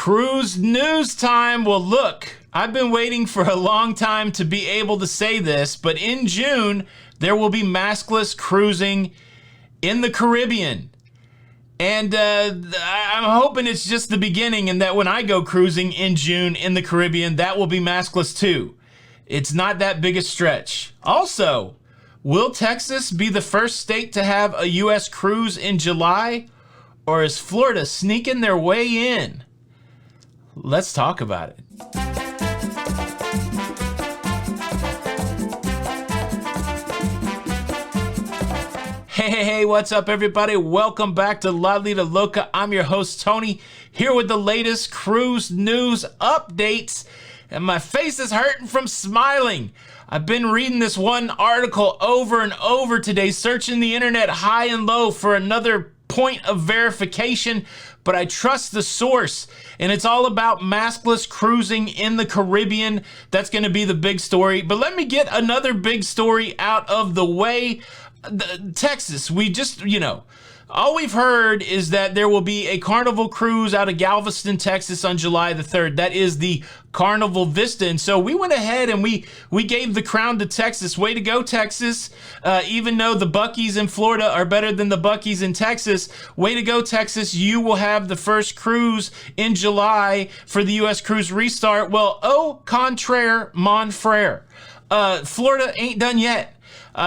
Cruise news time. Well, look, I've been waiting for a long time to be able to say this, but in June, there will be maskless cruising in the Caribbean. And I'm hoping it's just the beginning and that when I go cruising in June in the Caribbean, that will be maskless too. It's not that big a stretch. Also, will Texas be the first state to have a U.S. cruise in July? Or is Florida sneaking their way in? Let's talk about it. Hey, what's up, everybody? Welcome back to Lido Loca. I'm your host, Tony, here with the latest cruise news updates. And my face is hurting from smiling. I've been reading this one article over and over today, searching the internet high and low for another point of verification, but I trust the source, and it's all about maskless cruising in the Caribbean. That's going to be the big story. But let me get another big story out of the way. Texas, we just, all we've heard is that there will be a Carnival cruise out of Galveston, Texas on July the 3rd. That is the Carnival Vista. And so we went ahead and we gave the crown to Texas. Way to go, Texas. Even though the Buc-ee's in Florida are better than the Buc-ee's in Texas, way to go, Texas. You will have the first cruise in July for the U.S. cruise restart. Well, au contraire, mon frere. Florida ain't done yet.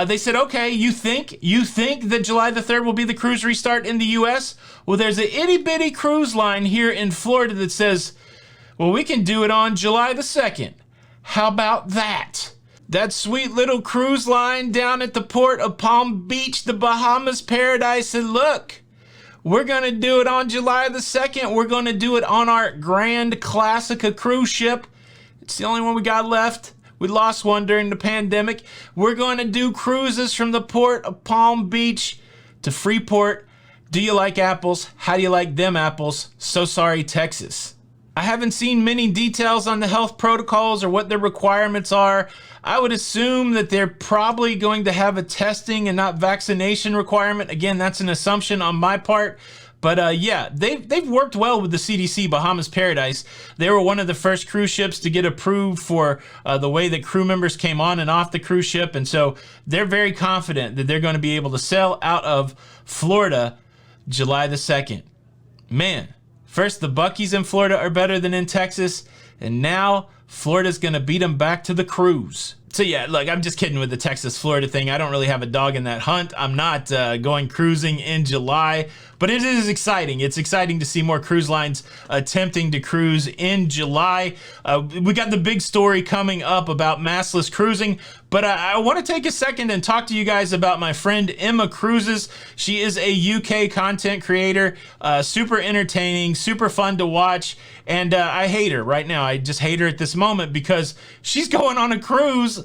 They said, okay, you think that July the 3rd will be the cruise restart in the U.S.? Well, there's an itty-bitty cruise line here in Florida that says, well, we can do it on July the 2nd. How about that? That sweet little cruise line down at the port of Palm Beach, the Bahamas paradise, said, look, we're going to do it on July the 2nd. We're going to do it on our Grand Classica cruise ship. It's the only one we got left. We lost one during the pandemic. We're going to do cruises from the port of Palm Beach to Freeport. Do you like apples? How do you like them apples? So sorry, Texas. I haven't seen many details on the health protocols or what their requirements are. I would assume that they're probably going to have a testing and not vaccination requirement. Again, that's an assumption on my part. But yeah, they've worked well with the CDC Bahamas Paradise. They were one of the first cruise ships to get approved for the way that crew members came on and off the cruise ship. And so they're very confident that they're going to be able to sail out of Florida July the 2nd. Man, first the Buc-ee's in Florida are better than in Texas. And now Florida's going to beat them back to the cruise. So yeah, look, I'm just kidding with the Texas-Florida thing. I don't really have a dog in that hunt. I'm not going cruising in July, but it is exciting. It's exciting to see more cruise lines attempting to cruise in July. We got the big story coming up about maskless cruising, but I want to take a second and talk to you guys about my friend Emma Cruises. She is a UK content creator, super entertaining, super fun to watch, and I hate her right now. I just hate her at this moment because she's going on a cruise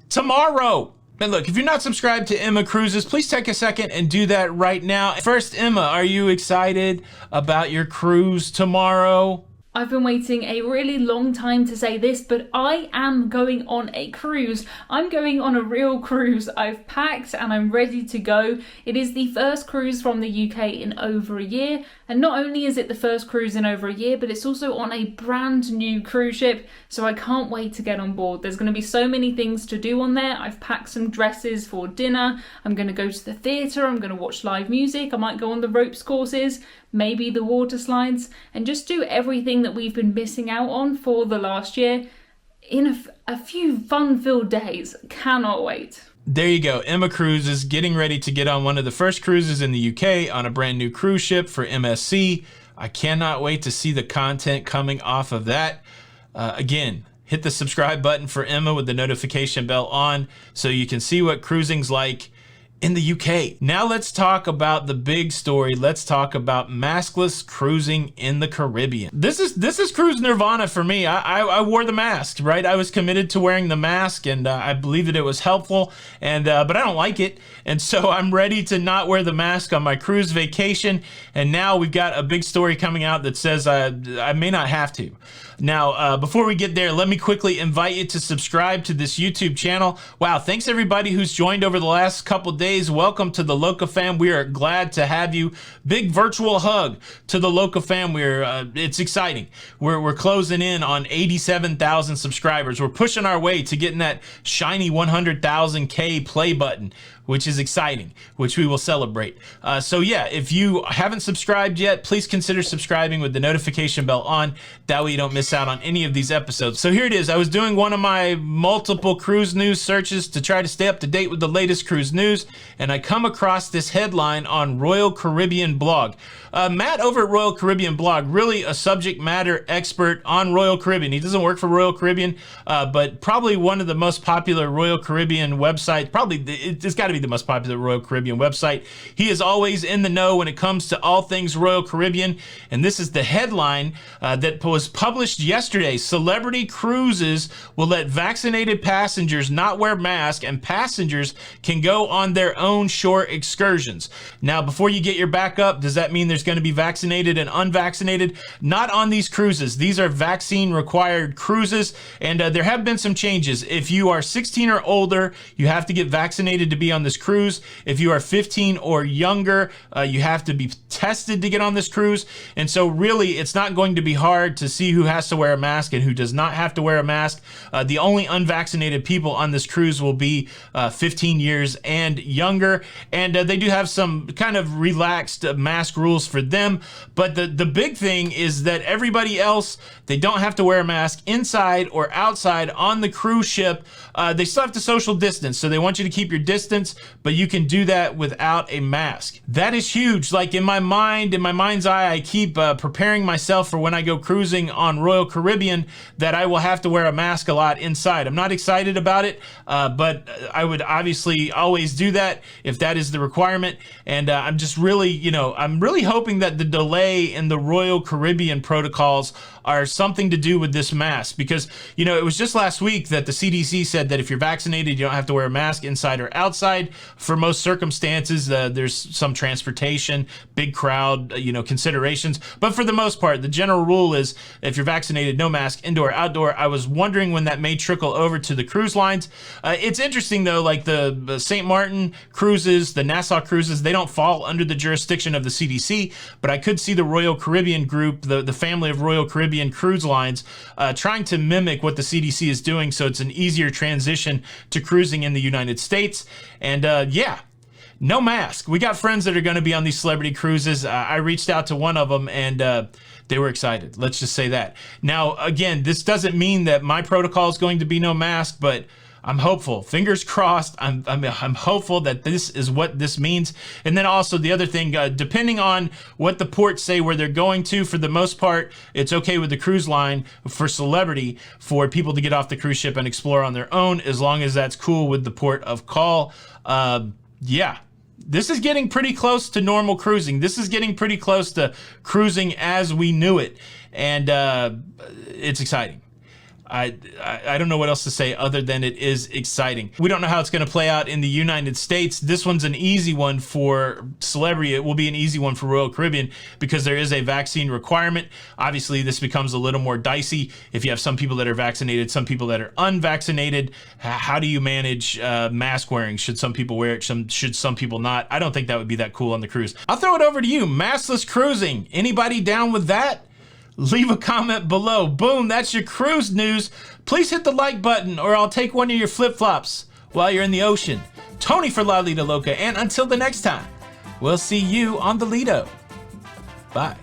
tomorrow. And look, if you're not subscribed to Emma Cruises, please take a second and do that right now. First, Emma, are you excited about your cruise tomorrow? I've been waiting a really long time to say this, but I am going on a cruise. I'm going on a real cruise. I've packed and I'm ready to go. It is the first cruise from the UK in over a year. And not only is it the first cruise in over a year, but it's also on a brand new cruise ship. So I can't wait to get on board. There's going to be so many things to do on there. I've packed some dresses for dinner. I'm going to go to the theatre. I'm going to watch live music. I might go on the ropes courses, maybe the water slides, and just do everything that we've been missing out on for the last year in a few fun-filled days. Cannot wait. There you go. Emma Cruises getting ready to get on one of the first cruises in the UK on a brand new cruise ship for MSC. I cannot wait to see the content coming off of that. Again, hit the subscribe button for Emma with the notification bell on so you can see what cruising's like in the UK. Now let's talk about the big story. Let's talk about maskless cruising in the Caribbean. This is cruise nirvana for me. I wore the mask, right? I was committed to wearing the mask, and I believe that it was helpful, and but I don't like it, and so I'm ready to not wear the mask on my cruise vacation. And now we've got a big story coming out that says I may not have to. Now, before we get there, let me quickly invite you to subscribe to this YouTube channel. Wow, thanks everybody who's joined over the last couple days. days. Welcome to the Loca fam. We are glad to have you. Big virtual hug to the Loca fam. It's exciting. We're closing in on 87,000 subscribers. We're pushing our way to getting that shiny 100,000K play button, which is exciting, which we will celebrate. So yeah, if you haven't subscribed yet, please consider subscribing with the notification bell on. That way you don't miss out on any of these episodes. So here it is. I was doing one of my multiple cruise news searches to try to stay up to date with the latest cruise news, and I come across this headline on Royal Caribbean blog. Matt over at Royal Caribbean blog, really a subject matter expert on Royal Caribbean. He doesn't work for Royal Caribbean, but probably one of the most popular Royal Caribbean websites. It's got to be the most popular Royal Caribbean website. He is always in the know when it comes to all things Royal Caribbean, and this is the headline that was published yesterday. Celebrity cruises will let vaccinated passengers not wear masks, and passengers can go on their own shore excursions. Now, before you get your back up, does that mean there's going to be vaccinated and unvaccinated? Not on these cruises. These are vaccine required cruises, and there have been some changes. If you are 16 or older, you have to get vaccinated to be on this cruise. If you are 15 or younger, you have to be tested to get on this cruise. And so really, it's not going to be hard to see who has to wear a mask and who does not have to wear a mask. The only unvaccinated people on this cruise will be 15 years and younger, and they do have some kind of relaxed mask rules for them. But the big thing is that everybody else, they don't have to wear a mask inside or outside on the cruise ship. They still have to social distance, so they want you to keep your distance, but you can do that without a mask. That is huge. Like in my mind's eye, I keep preparing myself for when I go cruising on Royal Caribbean that I will have to wear a mask a lot inside. I'm not excited about it, but I would obviously always do that if that is the requirement. And I'm just really, I'm really hoping that the delay in the Royal Caribbean protocols are something to do with this mask, because it was just last week that the CDC said that if you're vaccinated, you don't have to wear a mask inside or outside. For most circumstances, there's some transportation, big crowd, considerations, but for the most part, the general rule is if you're vaccinated, no mask, indoor, outdoor. I was wondering when that may trickle over to the cruise lines. It's interesting though, like the St. Martin cruises, the Nassau cruises, they don't fall under the jurisdiction of the CDC, but I could see the Royal Caribbean group, the family of Royal Caribbean cruise lines, trying to mimic what the CDC is doing, so it's an easier transition to cruising in the United States. And yeah, no mask. We got friends that are going to be on these celebrity cruises. I reached out to one of them, and they were excited. Let's just say that. Now, again, this doesn't mean that my protocol is going to be no mask, but I'm hopeful. Fingers crossed. I'm hopeful that this is what this means. And then also the other thing, depending on what the ports say where they're going to, for the most part, it's okay with the cruise line for celebrity for people to get off the cruise ship and explore on their own, as long as that's cool with the port of call. Yeah. This is getting pretty close to normal cruising. This is getting pretty close to cruising as we knew it. And it's exciting. I don't know what else to say other than it is exciting. We don't know how it's going to play out in the United States. This one's an easy one for celebrity. It will be an easy one for Royal Caribbean because there is a vaccine requirement. Obviously, this becomes a little more dicey if you have some people that are vaccinated, some people that are unvaccinated. How do you manage mask wearing? Should some people wear it? Should some people not? I don't think that would be that cool on the cruise. I'll throw it over to you. Maskless cruising. Anybody down with that? Leave a comment below. Boom, that's your cruise news. Please hit the like button or I'll take one of your flip-flops while you're in the ocean. Tony for Lido Loca, and until the next time, we'll see you on the Lido. Bye.